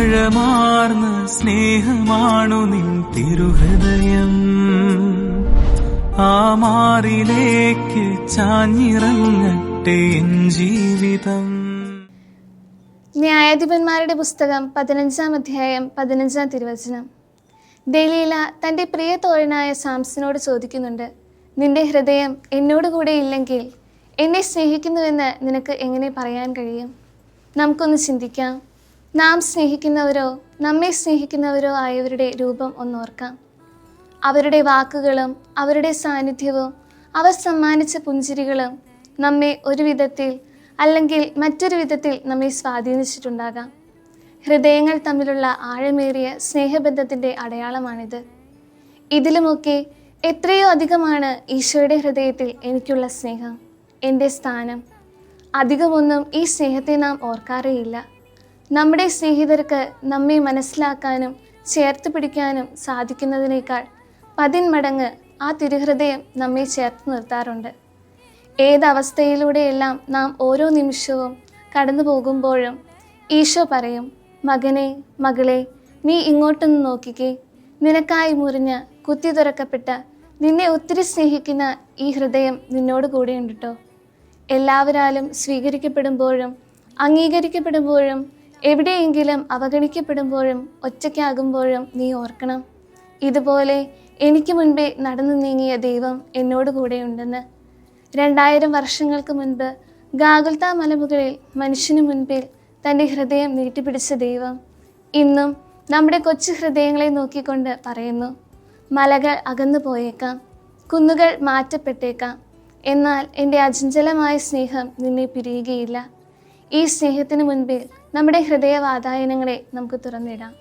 ആഴമാർന്ന സ്നേഹമാണു നിൻ തിരുഹൃദയം. ആ മാറിലേക്ക് ചാഞ്ഞിറങ്ങട്ടെ എൻ ജീവിതം. ന്യായാധിപന്മാരുടെ പുസ്തകം 15-ാം അധ്യായം 15-ാം തിരുവചനം. ദലീല തൻ്റെ പ്രിയ തോഴനായ സാംസനോട് ചോദിക്കുന്നുണ്ട്, നിന്റെ ഹൃദയം എന്നോട് കൂടെ ഇല്ലെങ്കിൽ എന്നെ സ്നേഹിക്കുന്നുവെന്ന് നിനക്ക് എങ്ങനെ പറയാൻ കഴിയും? നമുക്കൊന്ന് ചിന്തിക്കാം. നാം സ്നേഹിക്കുന്നവരോ നമ്മെ സ്നേഹിക്കുന്നവരോ ആയവരുടെ രൂപം ഒന്നോർക്കാം. അവരുടെ വാക്കുകളും അവരുടെ സാന്നിധ്യവും അവർ സമ്മാനിച്ച പുഞ്ചിരികളും നമ്മെ ഒരു വിധത്തിൽ അല്ലെങ്കിൽ മറ്റൊരു വിധത്തിൽ നമ്മെ സ്വാധീനിച്ചിട്ടുണ്ടാകാം. ഹൃദയങ്ങൾ തമ്മിലുള്ള ആഴമേറിയ സ്നേഹബന്ധത്തിൻ്റെ അടയാളമാണിത്. ഇതിലുമൊക്കെ എത്രയോ അധികമാണ് ഈശോയുടെ ഹൃദയത്തിൽ എനിക്കുള്ള സ്നേഹം, എൻ്റെ സ്ഥാനം. അധികമൊന്നും ഈ സ്നേഹത്തെ നാം ഓർക്കാറേയില്ല. നമ്മുടെ സ്നേഹിതർക്ക് നമ്മെ മനസ്സിലാക്കാനും ചേർത്ത് പിടിക്കാനും സാധിക്കുന്നതിനേക്കാൾ 10 മടങ്ങ് ആ തിരുഹൃദയം നമ്മെ ചേർത്ത് നിർത്താറുണ്ട്. ഏതവസ്ഥയിലൂടെയെല്ലാം നാം ഓരോ നിമിഷവും കടന്നു പോകുമ്പോഴും ഈശോ പറയും, മകനെ മകളെ, നീ ഇങ്ങോട്ടൊന്ന് നോക്കിക്കേ, നിനക്കായി മുറിഞ്ഞ് കുത്തി തുറക്കപ്പെട്ട നിന്നെ ഒത്തിരി സ്നേഹിക്കുന്ന ഈ ഹൃദയം നിന്നോട് കൂടെയുണ്ട് കേട്ടോ. എല്ലാവരാലും സ്വീകരിക്കപ്പെടുമ്പോഴും അംഗീകരിക്കപ്പെടുമ്പോഴും എവിടെയെങ്കിലും അവഗണിക്കപ്പെടുമ്പോഴും ഒറ്റയ്ക്കാകുമ്പോഴും നീ ഓർക്കണം, ഇതുപോലെ എനിക്ക് മുൻപേ നടന്നു നീങ്ങിയ ദൈവം എന്നോട് കൂടെയുണ്ടെന്ന്. 2000 വർഷങ്ങൾക്ക് മുൻപ് ഗാഗുൽത്ത മലമുകളിൽ മനുഷ്യനു മുൻപിൽ തൻ്റെ ഹൃദയം നീട്ടിപ്പിടിച്ച ദൈവം ഇന്നും നമ്മുടെ കൊച്ചു ഹൃദയങ്ങളെ നോക്കിക്കൊണ്ട് പറയുന്നു, മലകൾ അകന്നു പോയേക്കാം, കുന്നുകൾ മാറ്റപ്പെട്ടേക്കാം, എന്നാൽ എൻ്റെ അചഞ്ചലമായ സ്നേഹം നിന്നെ പിരിയുകയില്ല. ഈ സ്നേഹത്തിന് മുൻപിൽ നമ്മുടെ ഹൃദയവാതായനങ്ങളെ നമുക്ക് തുറന്നിടാം.